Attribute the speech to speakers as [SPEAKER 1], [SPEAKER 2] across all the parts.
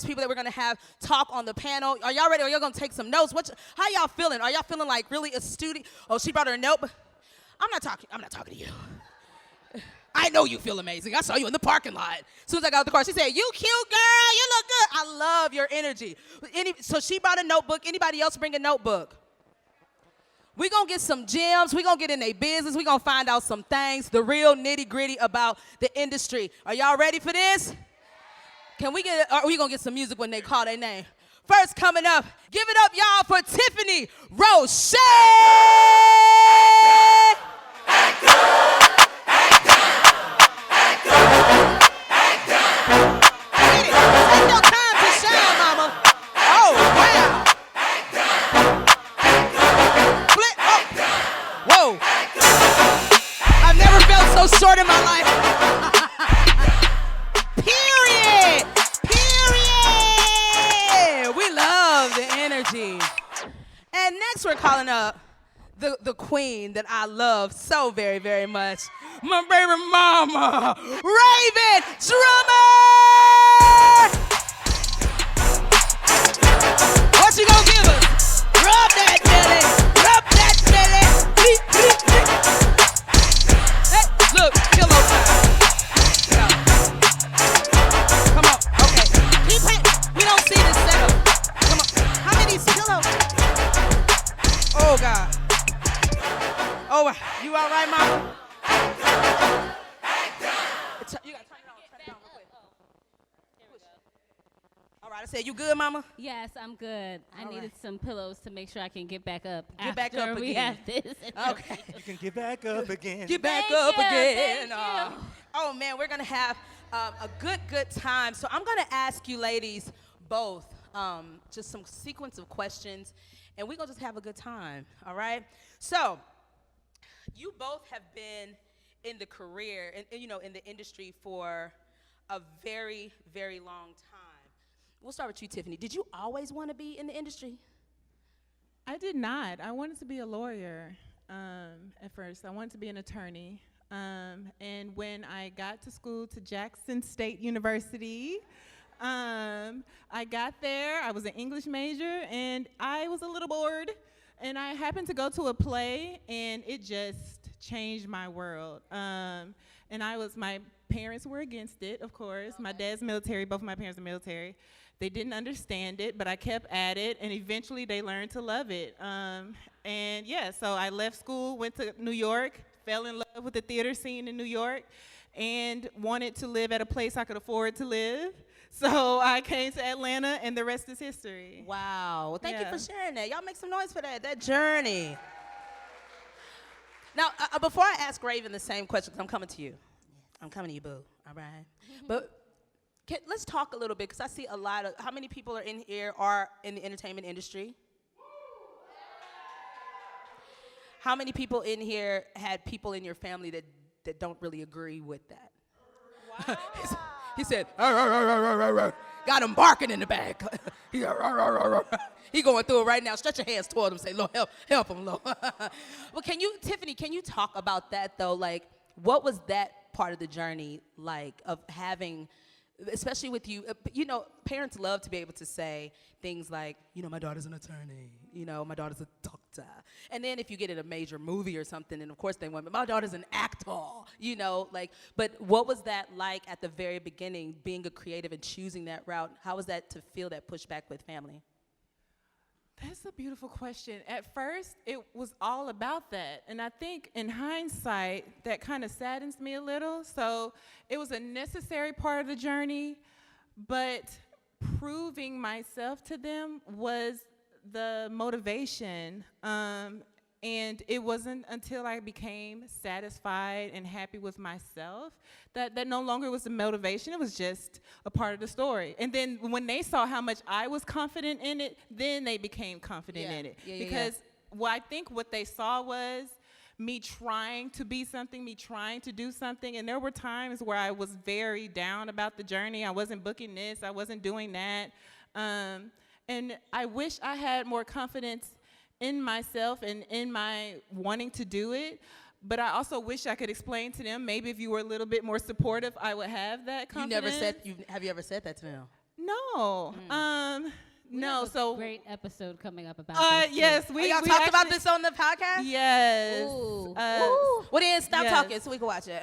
[SPEAKER 1] first people that we're going to have talk on the panel. Are y'all ready? Are y'all going to take some notes? How y'all feeling? Are y'all feeling like really astute? Oh, she brought her notebook. I'm not talking to you. I know you feel amazing. I saw you in the parking lot. As soon as I got out the car, she said, "You cute, girl. You look good." I love your energy. So she brought a notebook. Anybody else bring a notebook? We're going to get some gems. We're going to get in their business. We're going to find out some things, the real nitty-gritty about the industry. Are y'all ready for this? Can we get, are we going to get some music when they call their name? First coming up, give it up, y'all, for Tiffany ROSHAE. So short in my life. Period. We love the energy. And next we're calling up the queen that I love so very, very much. My baby mama, RHAVYNN Drummer. What you gonna give us? Rub that belly. Rub that belly. Look, pillow time. No. Come on, okay. Keep it. We don't see this setup. Come on. How many pillows? Oh, God. Oh, you all right, mama? You got to turn it on. Turn it on real quick. Here we go. All right, I said, you good, mama?
[SPEAKER 2] Yes, I'm good. I needed some pillows to make sure I can get back up.
[SPEAKER 1] Get back up
[SPEAKER 2] we
[SPEAKER 1] again.
[SPEAKER 2] Have this.
[SPEAKER 1] Okay.
[SPEAKER 3] You can get back up again.
[SPEAKER 1] Get back
[SPEAKER 2] Thank
[SPEAKER 1] up
[SPEAKER 2] you,
[SPEAKER 1] again.
[SPEAKER 2] thank you.
[SPEAKER 1] Oh, man, we're going to have a good time. So I'm going to ask you ladies both just some sequence of questions, and we're going to just have a good time, all right? So you both have been in the career, in the industry for a very, very long time. We'll start with you, Tiffany. Did you always want to be in the industry?
[SPEAKER 4] I did not. I wanted to be a lawyer at first. I wanted to be an attorney. And when I got to school to Jackson State University, I got there. I was an English major, and I was a little bored. And I happened to go to a play, and it just changed my world. And my parents were against it, of course. My dad's military, both of my parents are military. They didn't understand it, but I kept at it, and eventually they learned to love it. And yeah, so I left school, went to New York, fell in love with the theater scene in New York, and wanted to live at a place I could afford to live. So I came to Atlanta, and the rest is history.
[SPEAKER 1] Wow. Well, thank you for sharing that. Y'all make some noise for that journey. Now, before I ask RHAVYNN the same question, 'cause I'm coming to you. I'm coming to you, boo, all right? But let's talk a little bit, because I see a lot of, how many people are in here are in the entertainment industry? How many people in here had people in your family that don't really agree with that? Wow. He said, got him barking in the back. He going through it right now. Stretch your hands toward him. Say, Lord, help him, Lord. Well, Tiffany, can you talk about that, though? Like, what was that part of the journey like of having, especially with you, parents love to be able to say things like, my daughter's an attorney, my daughter's a doctor. And then if you get in a major movie or something, and of course they want, but my daughter's an actor, but what was that like at the very beginning, being a creative and choosing that route? How was that to feel that pushback with family?
[SPEAKER 4] That's a beautiful question. At first, it was all about that. And I think in hindsight, that kind of saddens me a little. So it was a necessary part of the journey, but proving myself to them was the motivation. And it wasn't until I became satisfied and happy with myself that no longer was the motivation. It was just a part of the story. And then when they saw how much I was confident in it, then they became confident in it. Because I think what they saw was me trying to be something, me trying to do something. And there were times where I was very down about the journey. I wasn't booking this. I wasn't doing that. And I wish I had more confidence in myself and in my wanting to do it, but I also wish I could explain to them, maybe if you were a little bit more supportive, I would have that confidence.
[SPEAKER 1] Have you ever said that to them?
[SPEAKER 4] No. No. So
[SPEAKER 2] Great episode coming up about this. Too.
[SPEAKER 4] yes,
[SPEAKER 1] Oh,
[SPEAKER 4] we
[SPEAKER 1] y'all
[SPEAKER 4] we
[SPEAKER 1] talked about
[SPEAKER 4] actually-
[SPEAKER 1] this on the podcast?
[SPEAKER 4] Yes.
[SPEAKER 2] Ooh.
[SPEAKER 1] Well, then stop
[SPEAKER 4] Yes.
[SPEAKER 1] talking so we can watch it.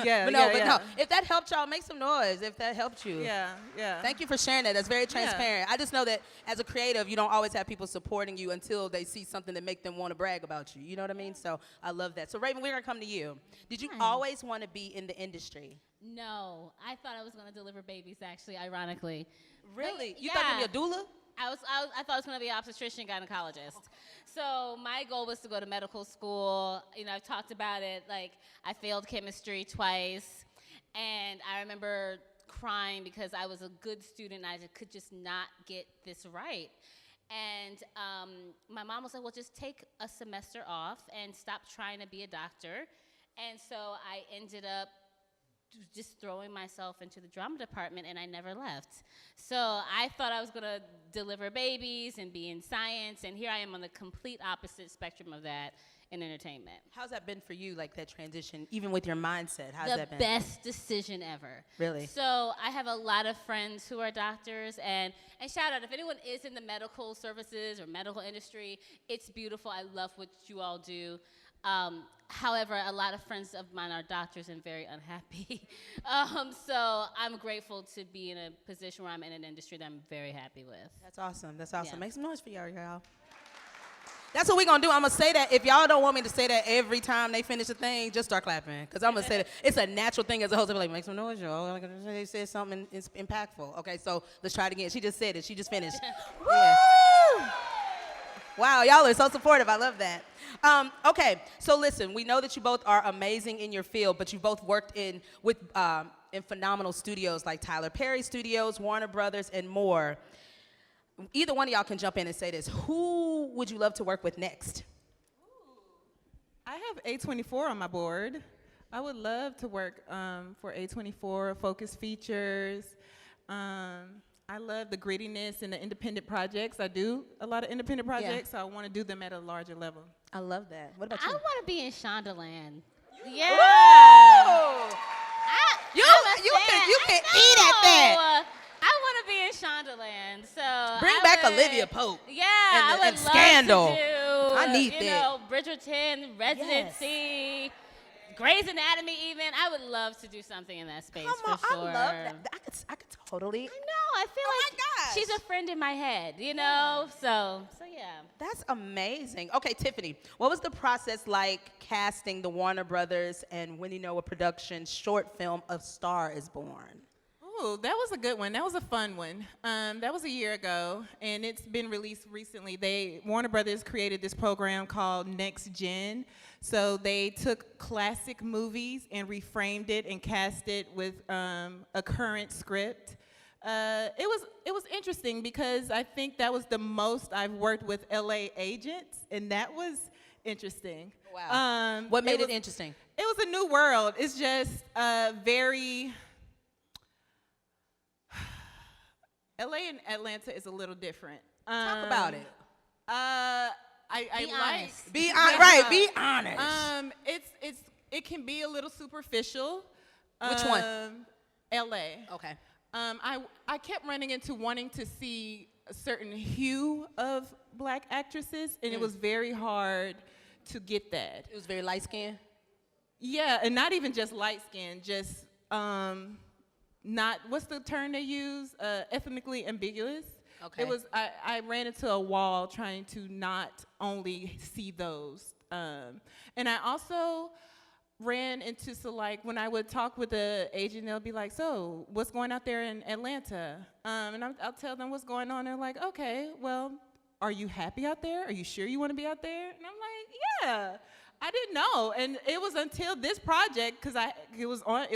[SPEAKER 4] Yeah,
[SPEAKER 1] but no,
[SPEAKER 4] yeah,
[SPEAKER 1] but
[SPEAKER 4] yeah.
[SPEAKER 1] no. If that helped y'all, make some noise. If that helped you.
[SPEAKER 4] Yeah. Yeah.
[SPEAKER 1] Thank you for sharing that. That's very transparent. I just know that as a creative, you don't always have people supporting you until they see something that make them want to brag about you. You know what I mean? So I love that. So Raven, we're gonna come to you. Did you always want to be in the industry?
[SPEAKER 2] No, I thought I was going to deliver babies. Actually, ironically.
[SPEAKER 1] Really? You
[SPEAKER 2] Yeah.
[SPEAKER 1] thought you were a doula?
[SPEAKER 2] I thought I was going to be an obstetrician gynecologist. So my goal was to go to medical school. You know, I've talked about it. Like, I failed chemistry twice. And I remember crying because I was a good student and I could just not get this right. And my mom was like, well, just take a semester off and stop trying to be a doctor. And so I ended up just throwing myself into the drama department, and I never left. So I thought I was going to deliver babies and be in science, and here I am on the complete opposite spectrum of that in entertainment.
[SPEAKER 1] How's that been for you, like that transition, even with your mindset? How's
[SPEAKER 2] The
[SPEAKER 1] that been?
[SPEAKER 2] best decision ever.
[SPEAKER 1] Really?
[SPEAKER 2] So I have a lot of friends who are doctors, and shout out, if anyone is in the medical services or medical industry, it's beautiful. I love what you all do. However, a lot of friends of mine are doctors and very unhappy. So I'm grateful to be in a position where I'm in an industry that I'm very happy with.
[SPEAKER 1] That's awesome. That's awesome.
[SPEAKER 2] Yeah.
[SPEAKER 1] Make some noise for y'all. That's what we're going to do. I'm going to say that. If y'all don't want me to say that every time they finish a thing, just start clapping. Because I'm going to say that. It's a natural thing as a host to be like, make some noise, y'all. Like, they said something impactful. Okay, so let's try it again. She just said it. She just finished. Yeah. Wow, y'all are so supportive. I love that. Okay, so listen, we know that you both are amazing in your field, but you both worked in phenomenal studios like Tyler Perry Studios, Warner Brothers, and more. Either one of y'all can jump in and say this. Who would you love to work with next?
[SPEAKER 4] I have A24 on my board. I would love to work for A24, Focus Features. I love the grittiness and the independent projects. I do a lot of independent projects, so I want to do them at a larger level.
[SPEAKER 1] I love that. What about
[SPEAKER 2] I
[SPEAKER 1] you?
[SPEAKER 2] want to be in Shondaland. Yeah.
[SPEAKER 1] Woo! You can eat at that.
[SPEAKER 2] I want to be in Shondaland. So
[SPEAKER 1] Bring
[SPEAKER 2] I
[SPEAKER 1] back
[SPEAKER 2] would-
[SPEAKER 1] Olivia Pope.
[SPEAKER 2] Yeah,
[SPEAKER 1] and
[SPEAKER 2] I would
[SPEAKER 1] and
[SPEAKER 2] love
[SPEAKER 1] Scandal.
[SPEAKER 2] to do.
[SPEAKER 1] I need
[SPEAKER 2] you
[SPEAKER 1] that.
[SPEAKER 2] know, Bridgerton, Residency, Grey's Anatomy. Even I would love to do something in that space
[SPEAKER 1] Come on,
[SPEAKER 2] for sure.
[SPEAKER 1] I love that. I could totally.
[SPEAKER 2] I know. I feel
[SPEAKER 1] Oh
[SPEAKER 2] like
[SPEAKER 1] my gosh.
[SPEAKER 2] she's a friend in my head. You know. So yeah.
[SPEAKER 1] That's amazing. Okay, Tiffany, what was the process like casting the Warner Brothers and Wendy Noah Productions short film A Star Is Born?
[SPEAKER 4] Oh, that was a good one. That was a fun one. That was a year ago, and it's been released recently. Warner Brothers created this program called Next Gen. So they took classic movies and reframed it and cast it with a current script. It was interesting because I think that was the most I've worked with LA agents, and that was interesting.
[SPEAKER 1] Wow. What made
[SPEAKER 4] it
[SPEAKER 1] it interesting?
[SPEAKER 4] It was a new world. It's just very. LA and Atlanta is a little different.
[SPEAKER 1] Talk about it.
[SPEAKER 2] Be honest.
[SPEAKER 1] Be honest. Right, be honest.
[SPEAKER 4] It can be a little superficial.
[SPEAKER 1] Which one?
[SPEAKER 4] LA.
[SPEAKER 1] Okay.
[SPEAKER 4] I kept running into wanting to see a certain hue of black actresses, and it was very hard to get that.
[SPEAKER 1] It was very light skinned.
[SPEAKER 4] Yeah, and not even just light skin, just not, what's the term they use? Ethnically ambiguous.
[SPEAKER 1] Okay.
[SPEAKER 4] It was, I ran into a wall trying to not only see those. And I also ran into, so like when I would talk with the agent, they'll be like, so what's going out there in Atlanta? And I'll tell them what's going on. They're like, okay, well, are you happy out there? Are you sure you want to be out there? And I'm like, yeah. I didn't know, and it was until this project, because it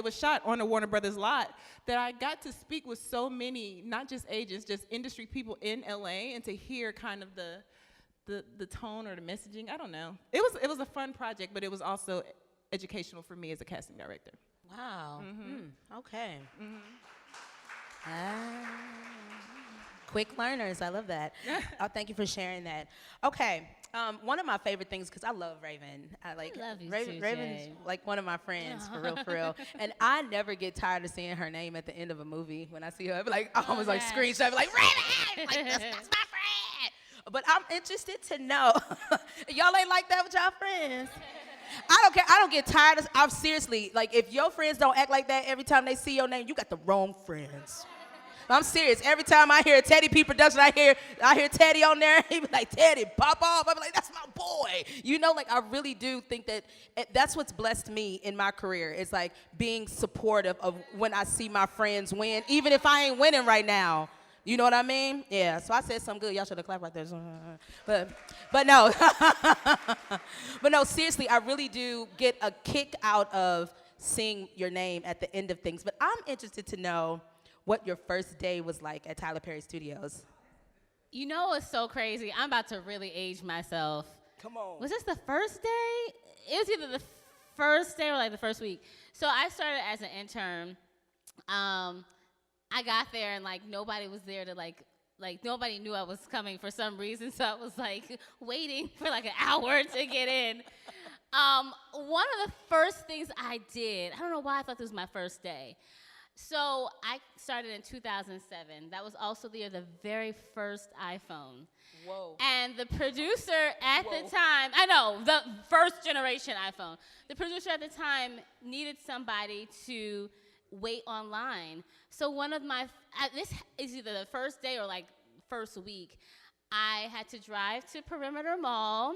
[SPEAKER 4] was shot on a Warner Brothers lot, that I got to speak with so many, not just agents, just industry people in LA, and to hear kind of the tone or the messaging. I don't know. It was a fun project, but it was also educational for me as a casting director.
[SPEAKER 1] Wow. Okay. Quick learners, I love that. Thank you for sharing that. Okay, one of my favorite things, because I love Raven. I like
[SPEAKER 2] love you
[SPEAKER 1] Raven.
[SPEAKER 2] too,
[SPEAKER 1] Raven's
[SPEAKER 2] Jay.
[SPEAKER 1] like one of my friends, for real, for real. And I never get tired of seeing her name at the end of a movie. When I see her, I be like, I almost like
[SPEAKER 2] gosh.
[SPEAKER 1] screenshot, be like, Raven! Like, that's my friend. But I'm interested to know, y'all ain't like that with y'all friends? I don't care. I don't get tired of. I'm seriously like, if your friends don't act like that every time they see your name, you got the wrong friends. I'm serious. Every time I hear a Teddy P production, I hear Teddy on there. He be like, Teddy, pop off. I be like, that's my boy. You know, like I really do think that that's what's blessed me in my career. Is like being supportive of when I see my friends win, even if I ain't winning right now. You know what I mean? Yeah. So I said something good. Y'all should have clapped right there. But no. But no, seriously, I really do get a kick out of seeing your name at the end of things. But I'm interested to know what your first day was like at Tyler Perry Studios.
[SPEAKER 2] You know what's so crazy? I'm about to really age myself.
[SPEAKER 1] Come on.
[SPEAKER 2] Was this the first day? It was either the first day or like the first week. So I started as an intern. I got there and like nobody was there to like nobody knew I was coming for some reason. So I was like waiting for like an hour to get in. One of the first things I did, I don't know why I thought this was my first day. So I started in 2007. That was also the year of the very first iPhone.
[SPEAKER 1] Whoa.
[SPEAKER 2] And the producer at the time, I know, the first generation iPhone. The producer at the time needed somebody to wait online. So one of my, this is either the first day or like first week, I had to drive to Perimeter Mall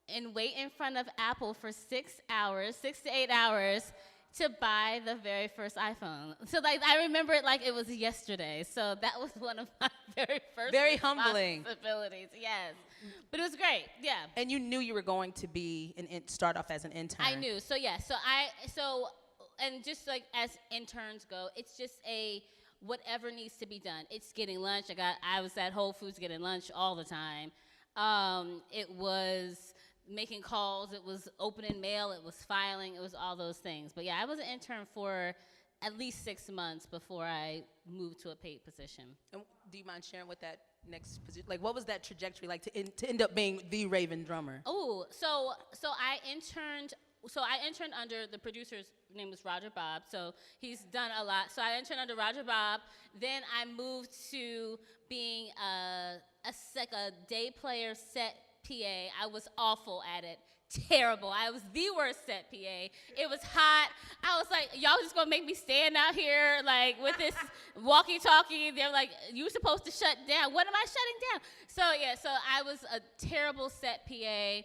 [SPEAKER 2] and wait in front of Apple for 6 to 8 hours, to buy the very first iPhone. So like I remember it like it was yesterday. So that was one of my very first
[SPEAKER 1] Very humbling
[SPEAKER 2] responsibilities. Yes. But it was great. Yeah.
[SPEAKER 1] And you knew you were going to be start off as an intern.
[SPEAKER 2] I knew. So yeah. And just like as interns go, it's just whatever needs to be done. It's getting lunch. I was at Whole Foods getting lunch all the time. It was making calls, it was opening mail, it was filing, it was all those things. But yeah, I was an intern for at least 6 months before I moved to a paid position.
[SPEAKER 1] And do you mind sharing what that next position, like what was that trajectory like to end up being the Raven drummer?
[SPEAKER 2] Oh, so I interned under the producer's name was Roger Bob, so he's done a lot. So I interned under Roger Bob. Then I moved to being a day player set PA. I was awful at it. Terrible. I was the worst set PA. It was hot. I was like, y'all just gonna make me stand out here like with this walkie-talkie. They're like, you supposed to shut down. What am I shutting down? So yeah, so I was a terrible set PA.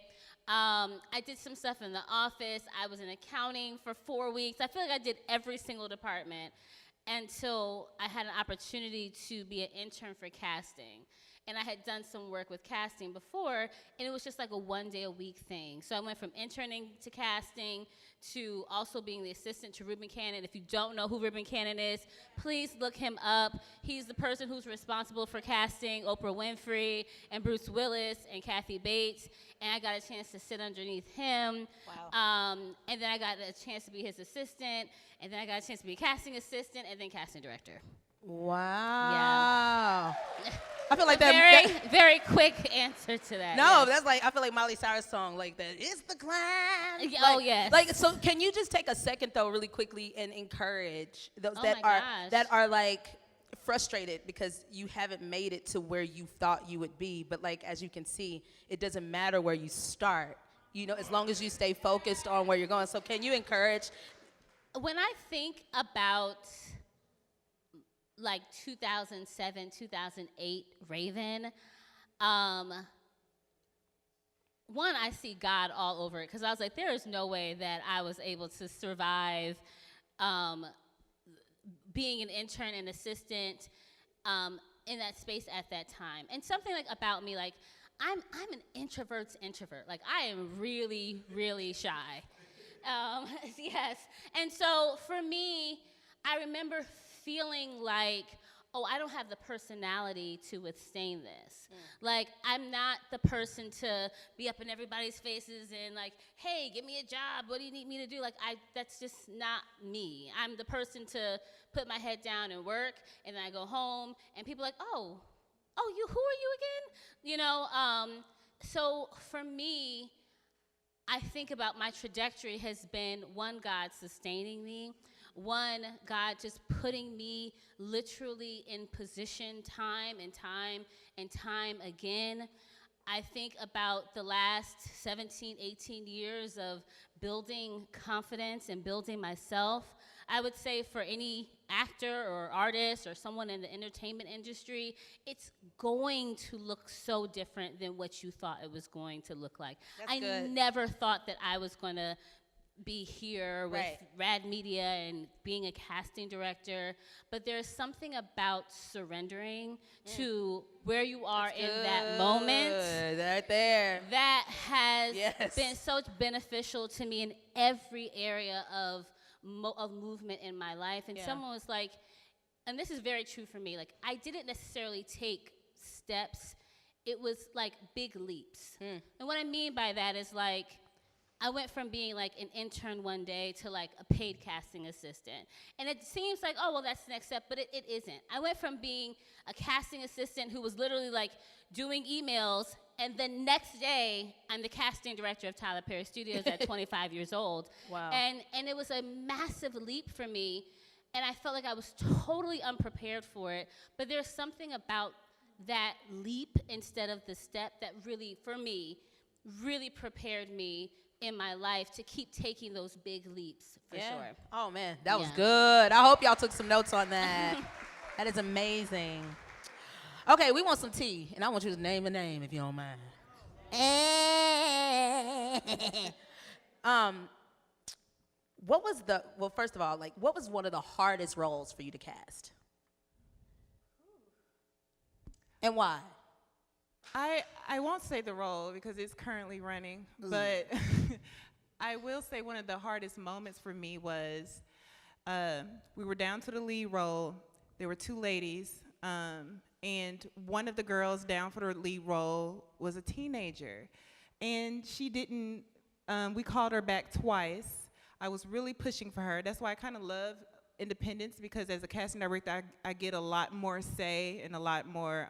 [SPEAKER 2] I did some stuff in the office. I was in accounting for 4 weeks. I feel like I did every single department until I had an opportunity to be an intern for casting. And I had done some work with casting before, and it was just like a one-day-a-week thing. So I went from interning to casting to also being the assistant to Reuben Cannon. If you don't know who Reuben Cannon is, please look him up. He's the person who's responsible for casting Oprah Winfrey and Bruce Willis and Kathy Bates. And I got a chance to sit underneath him.
[SPEAKER 1] Wow.
[SPEAKER 2] And then I got a chance to be his assistant, and then I got a chance to be a casting assistant, and then casting director.
[SPEAKER 1] Wow.
[SPEAKER 2] Yeah.
[SPEAKER 1] I feel like
[SPEAKER 2] Very quick answer to that.
[SPEAKER 1] No,
[SPEAKER 2] yes.
[SPEAKER 1] that's like I feel like Miley Cyrus song like that. It's the climb.
[SPEAKER 2] Oh yes.
[SPEAKER 1] Like so, can you just take a second though, really quickly, and encourage those that are like frustrated because you haven't made it to where you thought you would be, but like as you can see, it doesn't matter where you start. You know, as long as you stay focused on where you're going. So can you encourage?
[SPEAKER 2] When I think about like 2007, 2008 RHAVYNN, one, I see God all over it because I was like, there is no way that I was able to survive being an intern and assistant in that space at that time. And something like about me, like I'm an introvert's introvert. Like I am really, really shy. Yes. And so for me, I remember feeling like, oh, I don't have the personality to withstand this. Like, I'm not the person to be up in everybody's faces and like, hey, give me a job. What do you need me to do? Like, that's just not me. I'm the person to put my head down and work, and then I go home, and people are like, oh, oh, who are you again? You know, so for me, I think about my trajectory has been, one, God sustaining me, one, God just putting me literally in position time and time again. I think about the last 17, 18 years of building confidence and building myself. I would say for any actor or artist or someone in the entertainment industry, it's going to look so different than what you thought it was going to look like.
[SPEAKER 1] That's
[SPEAKER 2] I
[SPEAKER 1] good.
[SPEAKER 2] never thought that I was going to be here with
[SPEAKER 1] Right.
[SPEAKER 2] Rad Media and being a casting director, but there's something about surrendering to where you are in that moment
[SPEAKER 1] Good, right there.
[SPEAKER 2] that has
[SPEAKER 1] Yes.
[SPEAKER 2] been so beneficial to me in every area of movement in my life. And
[SPEAKER 1] Yeah.
[SPEAKER 2] someone was like, and this is very true for me, like I didn't necessarily take steps, it was like big leaps. And what I mean by that is like, I went from being like an intern one day to like a paid casting assistant. And it seems like, oh, well, that's the next step, but it isn't. I went from being a casting assistant who was literally like doing emails, and the next day, I'm the casting director of Tyler Perry Studios at 25 years old.
[SPEAKER 1] Wow.
[SPEAKER 2] And it was a massive leap for me, and I felt like I was totally unprepared for it. But there's something about that leap instead of the step that really, for me, really prepared me in my life to keep taking those big leaps, for sure.
[SPEAKER 1] Oh, man, that was
[SPEAKER 2] Yeah.
[SPEAKER 1] good. I hope y'all took some notes on that. That is amazing. Okay, we want some tea, and I want you to name a name if you don't mind. What was well, first of all, like, what was one of the hardest roles for you to cast? And why?
[SPEAKER 4] I won't say the role because it's currently running, but I will say one of the hardest moments for me was we were down to the lead role. There were two ladies, and one of the girls down for the lead role was a teenager, and she didn't. We called her back twice. I was really pushing for her. That's why I kind of love independence, because as a casting director, I get a lot more say and a lot more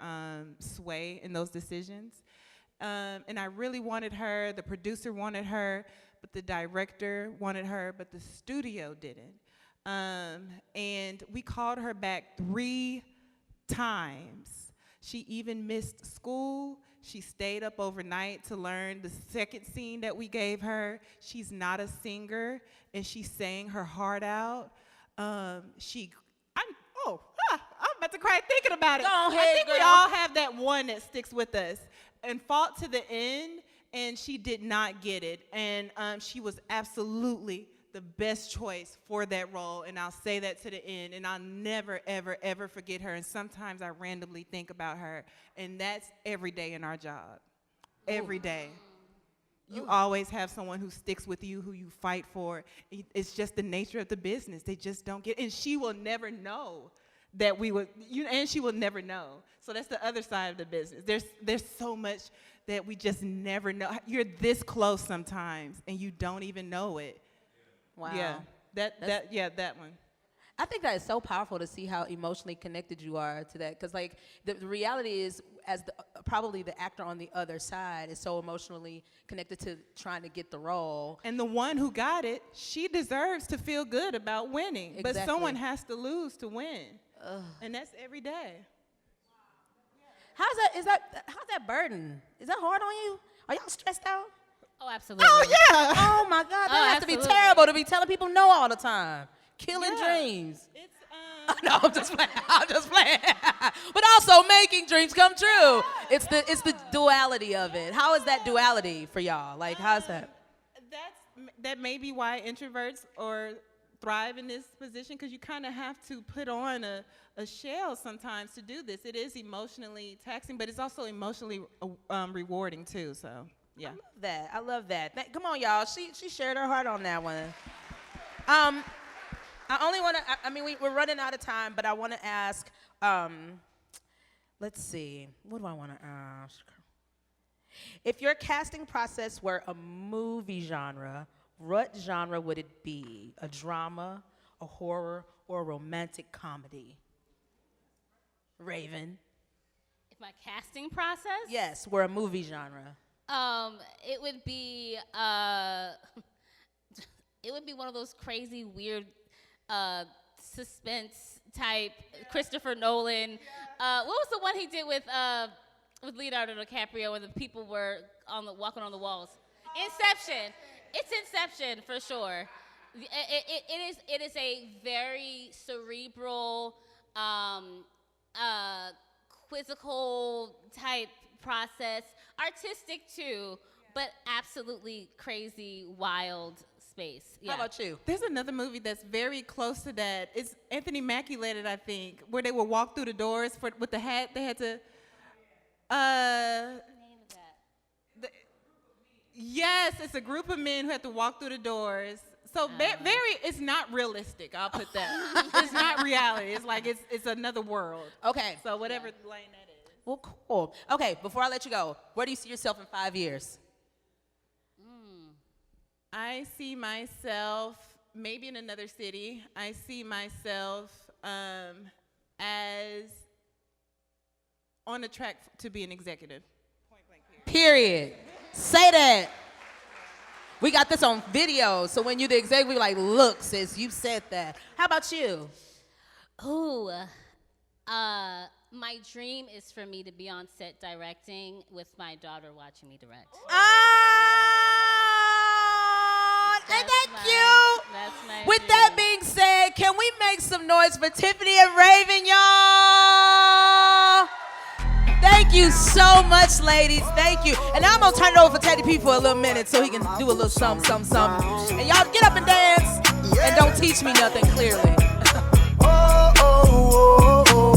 [SPEAKER 4] sway in those decisions. And I really wanted her, the producer wanted her, but the director wanted her, but the studio didn't. And we called her back 3 times. She even missed school. She stayed up overnight to learn the second scene that we gave her. She's not a singer, and she sang her heart out. I'm about to cry thinking about it.
[SPEAKER 1] Go ahead,
[SPEAKER 4] I think we
[SPEAKER 1] girl.
[SPEAKER 4] all have that one that sticks with us. And fought to the end, and she did not get it. And she was absolutely the best choice for that role, and I'll say that to the end, and I'll never, ever, ever forget her. And sometimes I randomly think about her, and that's every day in our job. Every day. You always have someone who sticks with you, who you fight for. It's just the nature of the business. They just don't get, and she will never know that we would, and she will never know. So that's the other side of the business. There's so much that we just never know. You're this close sometimes, and you don't even know it.
[SPEAKER 1] Wow.
[SPEAKER 4] Yeah, that one.
[SPEAKER 1] I think that is so powerful to see how emotionally connected you are to that. Because, like, the reality is, as probably the actor on the other side is so emotionally connected to trying to get the role.
[SPEAKER 4] And the one who got it, she deserves to feel good about winning.
[SPEAKER 1] Exactly.
[SPEAKER 4] But someone has to lose to win. And that's every day.
[SPEAKER 1] How's that burden? Is that hard on you? Are y'all stressed out?
[SPEAKER 2] Oh, absolutely.
[SPEAKER 4] Oh, yeah.
[SPEAKER 1] Oh, my God. That has to be
[SPEAKER 2] absolutely.
[SPEAKER 1] terrible to be telling people no all the time. Killing
[SPEAKER 4] Yeah.
[SPEAKER 1] dreams.
[SPEAKER 4] It's,
[SPEAKER 1] No, I'm just playing. I'm just playing. But also making dreams come true. It's the duality of it. How is that duality for y'all? Like, how's that?
[SPEAKER 4] that may be why introverts or thrive in this position, because you kind of have to put on a shell sometimes to do this. It is emotionally taxing, but it's also emotionally rewarding too. So yeah.
[SPEAKER 1] I love that. Come on, y'all. She shared her heart on that one. I only want to. I mean, we're running out of time, but I want to ask. Let's see. What do I want to ask? If your casting process were a movie genre, what genre would it be? A drama, a horror, or a romantic comedy? Raven.
[SPEAKER 2] If my casting process?
[SPEAKER 1] Yes, we're a movie genre.
[SPEAKER 2] It would be it would be one of those crazy, weird, suspense type Christopher Nolan. What was the one he did with Leonardo DiCaprio when the people were walking on the walls? Inception. It's Inception for sure. It is a very cerebral, quizzical type process, artistic too, but absolutely crazy, wild space. Yeah.
[SPEAKER 1] How about you?
[SPEAKER 4] There's another movie that's very close to that. It's Anthony Mackie led it, I think, where they would walk through the doors with the hat. They had to.
[SPEAKER 2] Name of that?
[SPEAKER 4] Yes, it's a group of men who have to walk through the doors. So it's not realistic. I'll put that. It's not reality. It's like it's another world.
[SPEAKER 1] Okay.
[SPEAKER 4] So whatever lane that is.
[SPEAKER 1] Well, cool. Okay, before I let you go, where do you see yourself in 5 years?
[SPEAKER 4] I see myself maybe in another city. I see myself as on a track to be an executive. Point blank
[SPEAKER 1] Period. Say that. We got this on video, so when you're the executive, we're like, look, sis, you said that. How about you?
[SPEAKER 2] Ooh, my dream is for me to be on set directing with my daughter watching me direct.
[SPEAKER 1] Ain't that cute?
[SPEAKER 2] That's my
[SPEAKER 1] With
[SPEAKER 2] dream.
[SPEAKER 1] that being said, can we make some noise for Tiffany and RHAVYNN, y'all? Thank you so much, ladies. Thank you. And now I'm going to turn it over for Teddy P for a little minute so he can do a little something, something, something. And y'all get up and dance and don't teach me nothing, clearly.
[SPEAKER 3] Oh, oh, oh, oh.